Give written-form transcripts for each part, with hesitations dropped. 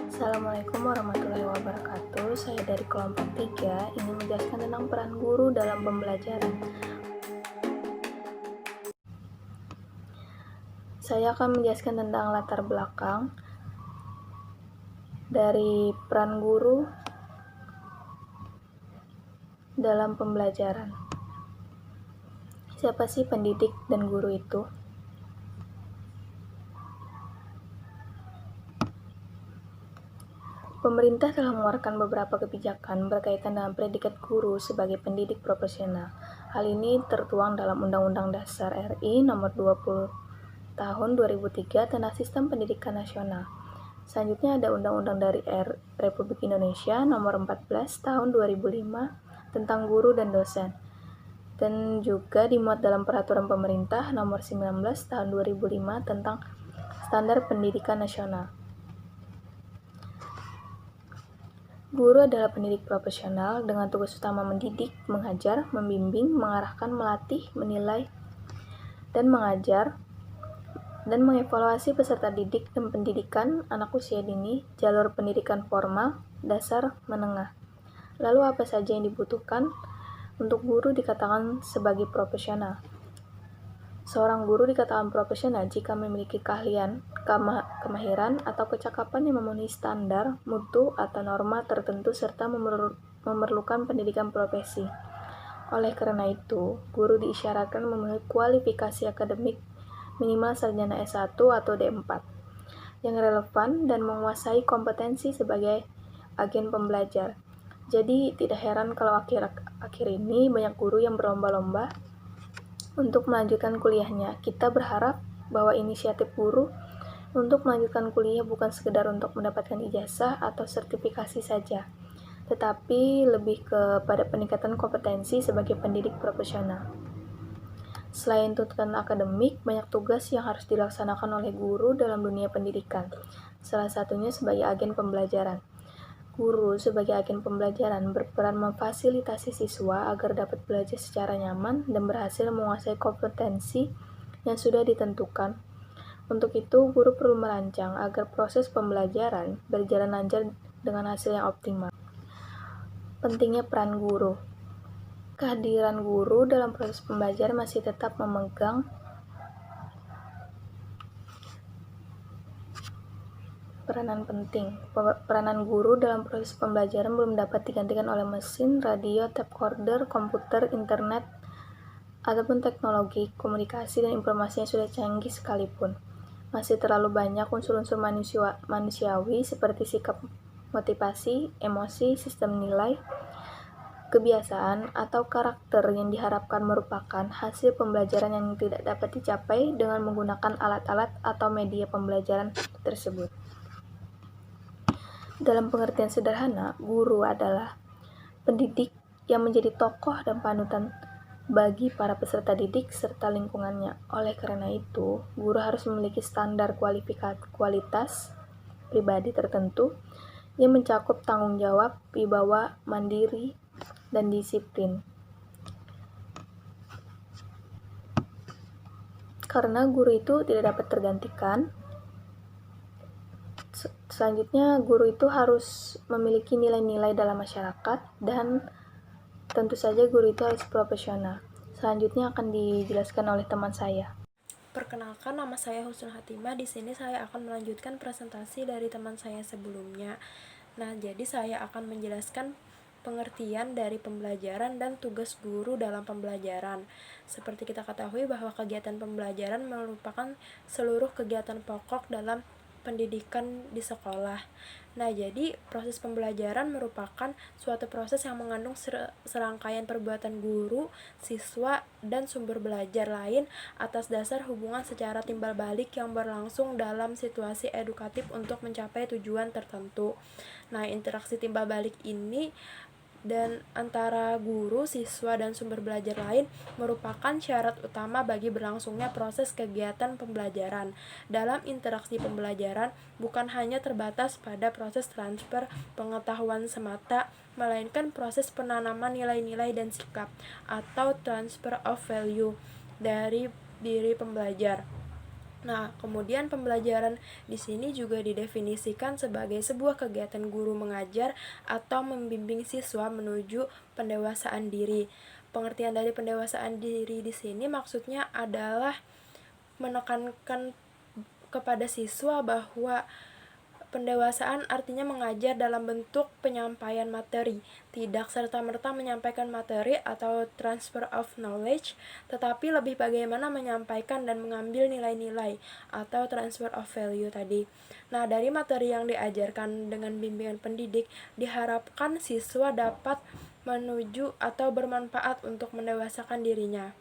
Assalamualaikum warahmatullahi wabarakatuh. Saya dari kelompok 3 ingin menjelaskan tentang peran guru dalam pembelajaran. Saya akan menjelaskan tentang latar belakang dari peran guru dalam pembelajaran. Siapa sih pendidik dan guru itu? Pemerintah telah mengeluarkan beberapa kebijakan berkaitan dengan predikat guru sebagai pendidik profesional. Hal ini tertuang dalam Undang-Undang Dasar RI Nomor 20 Tahun 2003 tentang Sistem Pendidikan Nasional. Selanjutnya ada Undang-Undang dari Republik Indonesia Nomor 14 Tahun 2005 tentang guru dan dosen. Dan juga dimuat dalam Peraturan Pemerintah Nomor 19 Tahun 2005 tentang Standar Pendidikan Nasional. Guru adalah pendidik profesional dengan tugas utama mendidik, mengajar, membimbing, mengarahkan, melatih, menilai, dan mengajar, dan mengevaluasi peserta didik dan pendidikan anak usia dini, jalur pendidikan formal, dasar, menengah. Lalu apa saja yang dibutuhkan untuk guru dikatakan sebagai profesional? Seorang guru dikatakan profesional jika memiliki keahlian, kemahiran, atau kecakapan yang memenuhi standar, mutu, atau norma tertentu serta memerlukan pendidikan profesi. Oleh karena itu, guru diisyaratkan memenuhi kualifikasi akademik minimal sarjana S1 atau D4 yang relevan dan menguasai kompetensi sebagai agen pembelajar. Jadi tidak heran kalau akhir ini banyak guru yang berlomba-lomba untuk melanjutkan kuliahnya. Kita berharap bahwa inisiatif guru untuk melanjutkan kuliah bukan sekedar untuk mendapatkan ijazah atau sertifikasi saja, tetapi lebih kepada peningkatan kompetensi sebagai pendidik profesional. Selain tuntutan akademik, banyak tugas yang harus dilaksanakan oleh guru dalam dunia pendidikan, salah satunya sebagai agen pembelajaran. Guru sebagai agen pembelajaran berperan memfasilitasi siswa agar dapat belajar secara nyaman dan berhasil menguasai kompetensi yang sudah ditentukan. Untuk itu, guru perlu merancang agar proses pembelajaran berjalan lancar dengan hasil yang optimal. Pentingnya peran guru. Kehadiran guru dalam proses pembelajaran masih tetap memegang peranan penting. Peranan guru dalam proses pembelajaran belum dapat digantikan oleh mesin, radio, tape recorder, komputer, internet, ataupun teknologi komunikasi dan informasi yang sudah canggih sekalipun. Masih terlalu banyak unsur-unsur manusiawi seperti sikap motivasi, emosi, sistem nilai, kebiasaan, atau karakter yang diharapkan merupakan hasil pembelajaran yang tidak dapat dicapai dengan menggunakan alat-alat atau media pembelajaran tersebut. Dalam pengertian sederhana, guru adalah pendidik yang menjadi tokoh dan panutan bagi para peserta didik serta lingkungannya. Oleh karena itu, guru harus memiliki standar kualitas pribadi tertentu yang mencakup tanggung jawab, wibawa, mandiri, dan disiplin. Karena guru itu tidak dapat tergantikan, selanjutnya guru itu harus memiliki nilai-nilai dalam masyarakat dan tentu saja guru itu harus profesional. Selanjutnya akan dijelaskan oleh teman saya. Perkenalkan, nama saya Husnul Hatimah. Di sini saya akan melanjutkan presentasi dari teman saya sebelumnya. Nah, jadi saya akan menjelaskan pengertian dari pembelajaran dan tugas guru dalam pembelajaran. Seperti kita ketahui bahwa kegiatan pembelajaran merupakan seluruh kegiatan pokok dalam pendidikan di sekolah. Nah, jadi proses pembelajaran merupakan suatu proses yang mengandung serangkaian perbuatan guru, siswa, dan sumber belajar lain atas dasar hubungan secara timbal balik yang berlangsung dalam situasi edukatif untuk mencapai tujuan tertentu. Nah, interaksi timbal balik ini dan antara guru, siswa, dan sumber belajar lain merupakan syarat utama bagi berlangsungnya proses kegiatan pembelajaran. Dalam interaksi pembelajaran bukan hanya terbatas pada proses transfer pengetahuan semata, melainkan proses penanaman nilai-nilai dan sikap atau transfer of value dari diri pembelajar. Nah, kemudian pembelajaran di sini juga didefinisikan sebagai sebuah kegiatan guru mengajar atau membimbing siswa menuju pendewasaan diri. Pengertian dari pendewasaan diri di sini maksudnya adalah menekankan kepada siswa bahwa pendewasaan artinya mengajar dalam bentuk penyampaian materi, tidak serta-merta menyampaikan materi atau transfer of knowledge, tetapi lebih bagaimana menyampaikan dan mengambil nilai-nilai atau transfer of value tadi. Nah, dari materi yang diajarkan dengan bimbingan pendidik, diharapkan siswa dapat menuju atau bermanfaat untuk mendewasakan dirinya.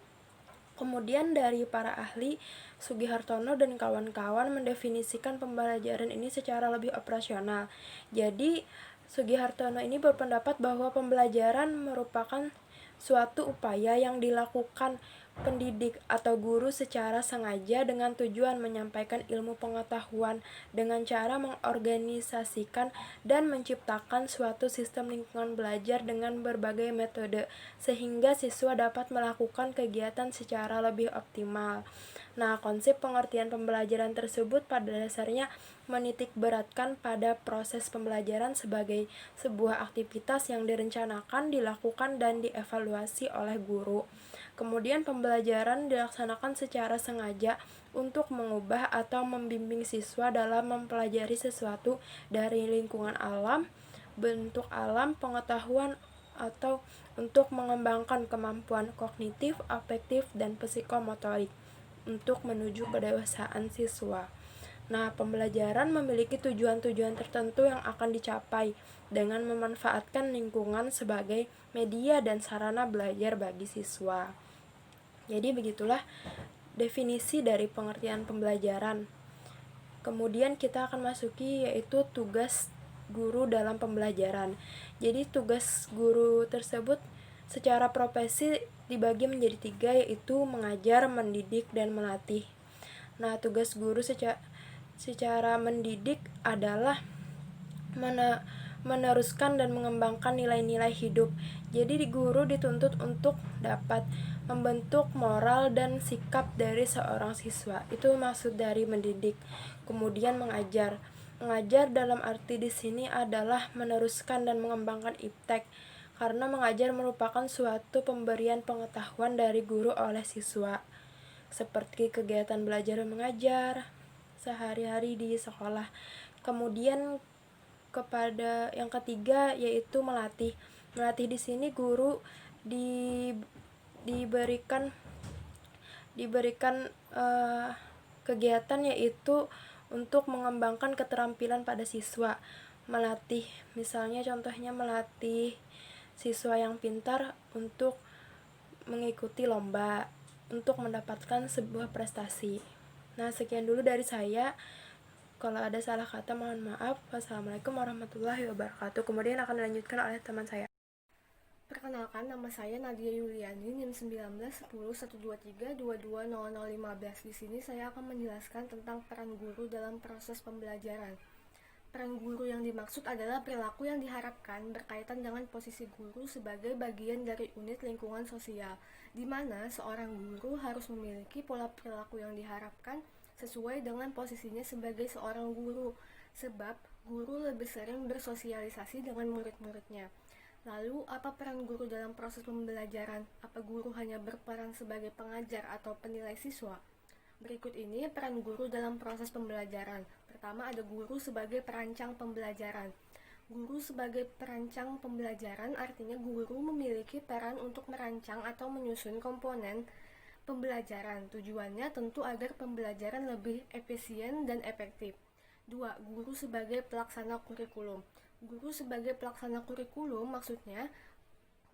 Kemudian dari para ahli, Sugihartono dan kawan-kawan mendefinisikan pembelajaran ini secara lebih operasional. Jadi, Sugihartono ini berpendapat bahwa pembelajaran merupakan suatu upaya yang dilakukan pendidik atau guru secara sengaja dengan tujuan menyampaikan ilmu pengetahuan dengan cara mengorganisasikan dan menciptakan suatu sistem lingkungan belajar dengan berbagai metode sehingga siswa dapat melakukan kegiatan secara lebih optimal. Nah, konsep pengertian pembelajaran tersebut pada dasarnya menitik beratkan pada proses pembelajaran sebagai sebuah aktivitas yang direncanakan, dilakukan, dan dievaluasi oleh guru. Kemudian pembelajaran dilaksanakan secara sengaja untuk mengubah atau membimbing siswa dalam mempelajari sesuatu dari lingkungan alam, bentuk alam, pengetahuan, atau untuk mengembangkan kemampuan kognitif, afektif, dan psikomotorik untuk menuju kedewasaan siswa. Nah, pembelajaran memiliki tujuan-tujuan tertentu yang akan dicapai dengan memanfaatkan lingkungan sebagai media dan sarana belajar bagi siswa. Jadi begitulah definisi dari pengertian pembelajaran. Kemudian kita akan masuki yaitu tugas guru dalam pembelajaran. Jadi tugas guru tersebut secara profesi dibagi menjadi 3, yaitu mengajar, mendidik, dan melatih. Nah, tugas guru secara mendidik adalah meneruskan dan mengembangkan nilai-nilai hidup. Jadi guru dituntut untuk dapat membentuk moral dan sikap dari seorang siswa. Itu maksud dari mendidik. Kemudian mengajar. Mengajar dalam arti di sini adalah meneruskan dan mengembangkan iptek. Karena mengajar merupakan suatu pemberian pengetahuan dari guru oleh siswa. Seperti kegiatan belajar dan mengajar sehari-hari di sekolah. Kemudian kepada yang ketiga yaitu melatih. Melatih di sini guru diberikan kegiatan yaitu untuk mengembangkan keterampilan pada siswa. Melatih, misalnya contohnya melatih siswa yang pintar untuk mengikuti lomba untuk mendapatkan sebuah prestasi. Nah, sekian dulu dari saya. Kalau ada salah kata mohon maaf. Wassalamualaikum warahmatullahi wabarakatuh. Kemudian akan dilanjutkan oleh teman saya. Perkenalkan, nama saya Nadia Yuliani, NIM 19101232200015. Di sini saya akan menjelaskan tentang peran guru dalam proses pembelajaran. Peran guru yang dimaksud adalah perilaku yang diharapkan berkaitan dengan posisi guru sebagai bagian dari unit lingkungan sosial, di mana seorang guru harus memiliki pola perilaku yang diharapkan sesuai dengan posisinya sebagai seorang guru, sebab guru lebih sering bersosialisasi dengan murid-muridnya. Lalu, apa peran guru dalam proses pembelajaran? Apa guru hanya berperan sebagai pengajar atau penilai siswa? Berikut ini peran guru dalam proses pembelajaran. Pertama, ada guru sebagai perancang pembelajaran. Guru sebagai perancang pembelajaran artinya guru memiliki peran untuk merancang atau menyusun komponen pembelajaran. Tujuannya tentu agar pembelajaran lebih efisien dan efektif. 2. Guru sebagai pelaksana kurikulum. Guru sebagai pelaksana kurikulum maksudnya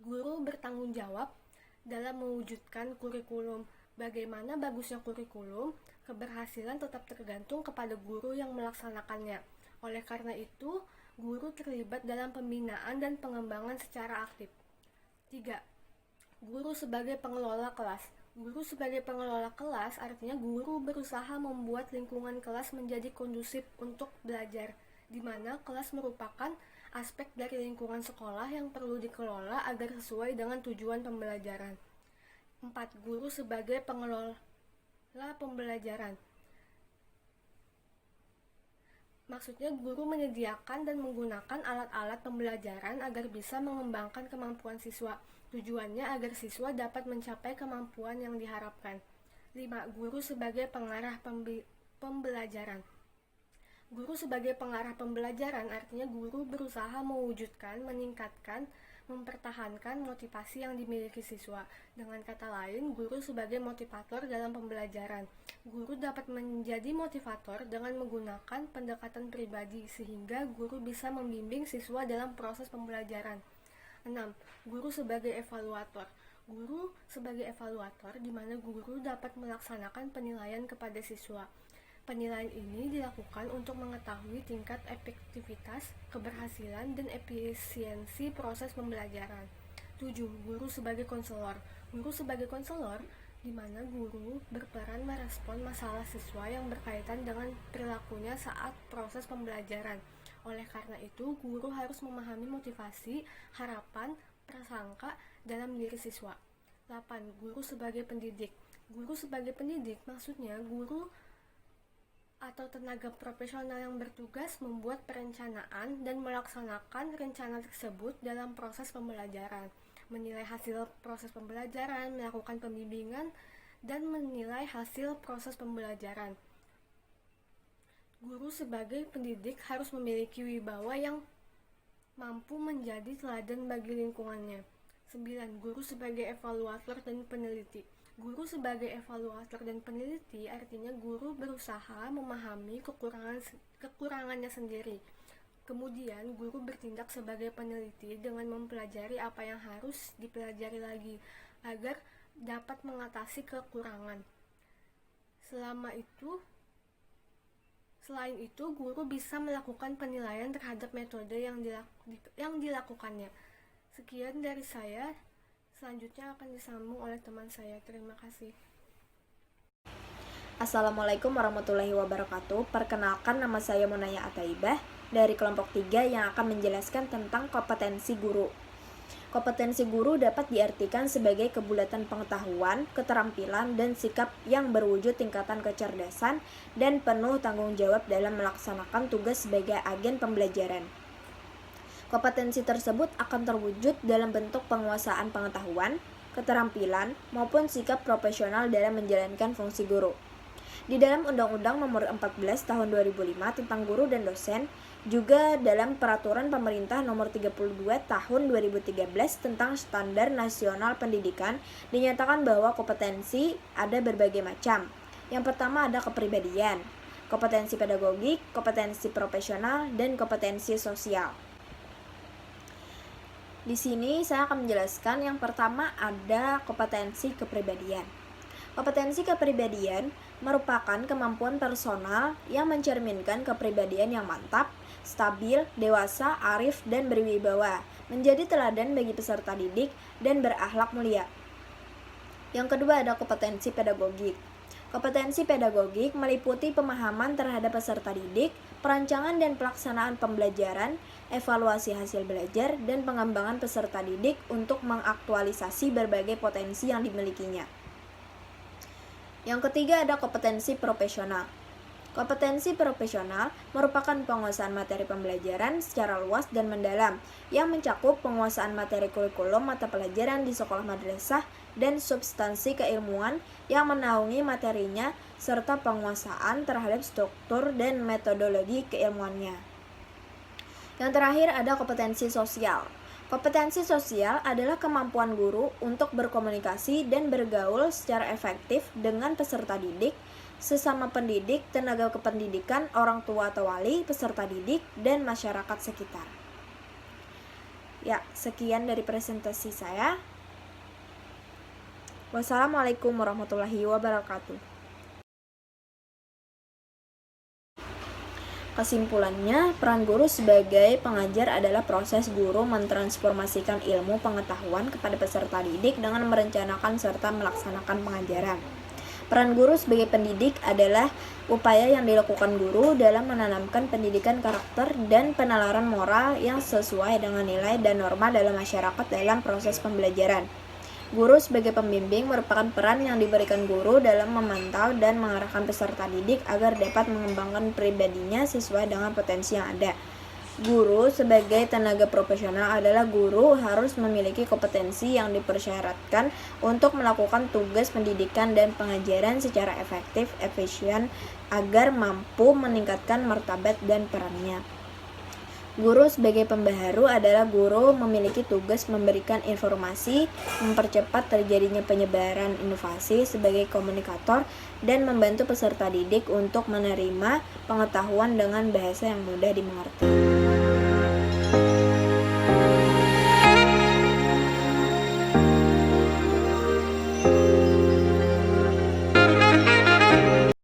guru bertanggung jawab dalam mewujudkan kurikulum. Bagaimana bagusnya kurikulum, keberhasilan tetap tergantung kepada guru yang melaksanakannya. Oleh karena itu, guru terlibat dalam pembinaan dan pengembangan secara aktif. 3. Guru sebagai pengelola kelas. Guru sebagai pengelola kelas artinya guru berusaha membuat lingkungan kelas menjadi kondusif untuk belajar, di mana kelas merupakan aspek dari lingkungan sekolah yang perlu dikelola agar sesuai dengan tujuan pembelajaran. 4. Guru sebagai pengelola pembelajaran. Maksudnya guru menyediakan dan menggunakan alat-alat pembelajaran agar bisa mengembangkan kemampuan siswa. Tujuannya agar siswa dapat mencapai kemampuan yang diharapkan. 5. Guru sebagai pengarah pembelajaran. Guru sebagai pengarah pembelajaran artinya guru berusaha mewujudkan, meningkatkan, mempertahankan motivasi yang dimiliki siswa. Dengan kata lain, guru sebagai motivator dalam pembelajaran. Guru dapat menjadi motivator dengan menggunakan pendekatan pribadi sehingga guru bisa membimbing siswa dalam proses pembelajaran. 6. Guru sebagai evaluator. Guru sebagai evaluator di mana guru dapat melaksanakan penilaian kepada siswa. Penilaian ini dilakukan untuk mengetahui tingkat efektivitas, keberhasilan, dan efisiensi proses pembelajaran. 7. Guru sebagai konselor. Guru sebagai konselor di mana guru berperan merespon masalah siswa yang berkaitan dengan perilakunya saat proses pembelajaran. Oleh karena itu, guru harus memahami motivasi, harapan, prasangka dalam diri siswa. 8. Guru sebagai pendidik. Guru sebagai pendidik maksudnya guru atau tenaga profesional yang bertugas membuat perencanaan dan melaksanakan rencana tersebut dalam proses pembelajaran, menilai hasil proses pembelajaran, melakukan pembimbingan, dan menilai hasil proses pembelajaran. Guru sebagai pendidik harus memiliki wibawa yang mampu menjadi teladan bagi lingkungannya. 9. Guru sebagai evaluator dan peneliti. Guru sebagai evaluator dan peneliti artinya guru berusaha memahami kekurangannya sendiri. Kemudian guru bertindak sebagai peneliti dengan mempelajari apa yang harus dipelajari lagi agar dapat mengatasi kekurangan. Selain itu, guru bisa melakukan penilaian terhadap metode yang dilakukannya. Sekian dari saya. Selanjutnya akan disambung oleh teman saya. Terima kasih. Assalamualaikum warahmatullahi wabarakatuh. Perkenalkan, nama saya Munaya Ataibah dari kelompok 3 yang akan menjelaskan tentang kompetensi guru. Kompetensi guru dapat diartikan sebagai kebulatan pengetahuan, keterampilan, dan sikap yang berwujud tingkatan kecerdasan dan penuh tanggung jawab dalam melaksanakan tugas sebagai agen pembelajaran. Kompetensi tersebut akan terwujud dalam bentuk penguasaan pengetahuan, keterampilan, maupun sikap profesional dalam menjalankan fungsi guru. Di dalam Undang-Undang Nomor 14 Tahun 2005 tentang Guru dan Dosen, juga dalam Peraturan Pemerintah Nomor 32 Tahun 2013 tentang Standar Nasional Pendidikan, dinyatakan bahwa kompetensi ada berbagai macam. Yang pertama ada kepribadian, kompetensi pedagogik, kompetensi profesional, dan kompetensi sosial. Di sini saya akan menjelaskan yang pertama ada kompetensi kepribadian. Kompetensi kepribadian merupakan kemampuan personal yang mencerminkan kepribadian yang mantap, stabil, dewasa, arif, dan berwibawa, menjadi teladan bagi peserta didik dan berakhlak mulia. Yang kedua ada kompetensi pedagogik. Kompetensi pedagogik meliputi pemahaman terhadap peserta didik, perancangan dan pelaksanaan pembelajaran, evaluasi hasil belajar, dan pengembangan peserta didik untuk mengaktualisasi berbagai potensi yang dimilikinya. Yang ketiga ada kompetensi profesional. Kompetensi profesional merupakan penguasaan materi pembelajaran secara luas dan mendalam yang mencakup penguasaan materi kurikulum mata pelajaran di sekolah madrasah dan substansi keilmuan yang menaungi materinya serta penguasaan terhadap struktur dan metodologi keilmuannya. Yang terakhir ada kompetensi sosial. Kompetensi sosial adalah kemampuan guru untuk berkomunikasi dan bergaul secara efektif dengan peserta didik, sesama pendidik, tenaga kependidikan, orang tua atau wali, peserta didik, dan masyarakat sekitar. Ya, sekian dari presentasi saya. Wassalamualaikum warahmatullahi wabarakatuh. Kesimpulannya, peran guru sebagai pengajar adalah proses guru mentransformasikan ilmu pengetahuan kepada peserta didik dengan merencanakan serta melaksanakan pengajaran. Peran guru sebagai pendidik adalah upaya yang dilakukan guru dalam menanamkan pendidikan karakter dan penalaran moral yang sesuai dengan nilai dan norma dalam masyarakat dalam proses pembelajaran. Guru sebagai pembimbing merupakan peran yang diberikan guru dalam memantau dan mengarahkan peserta didik agar dapat mengembangkan pribadinya sesuai dengan potensi yang ada. Guru sebagai tenaga profesional adalah guru harus memiliki kompetensi yang dipersyaratkan untuk melakukan tugas pendidikan dan pengajaran secara efektif, efisien, agar mampu meningkatkan martabat dan perannya. Guru sebagai pembaharu adalah guru memiliki tugas memberikan informasi, mempercepat terjadinya penyebaran inovasi sebagai komunikator, dan membantu peserta didik untuk menerima pengetahuan dengan bahasa yang mudah dimengerti.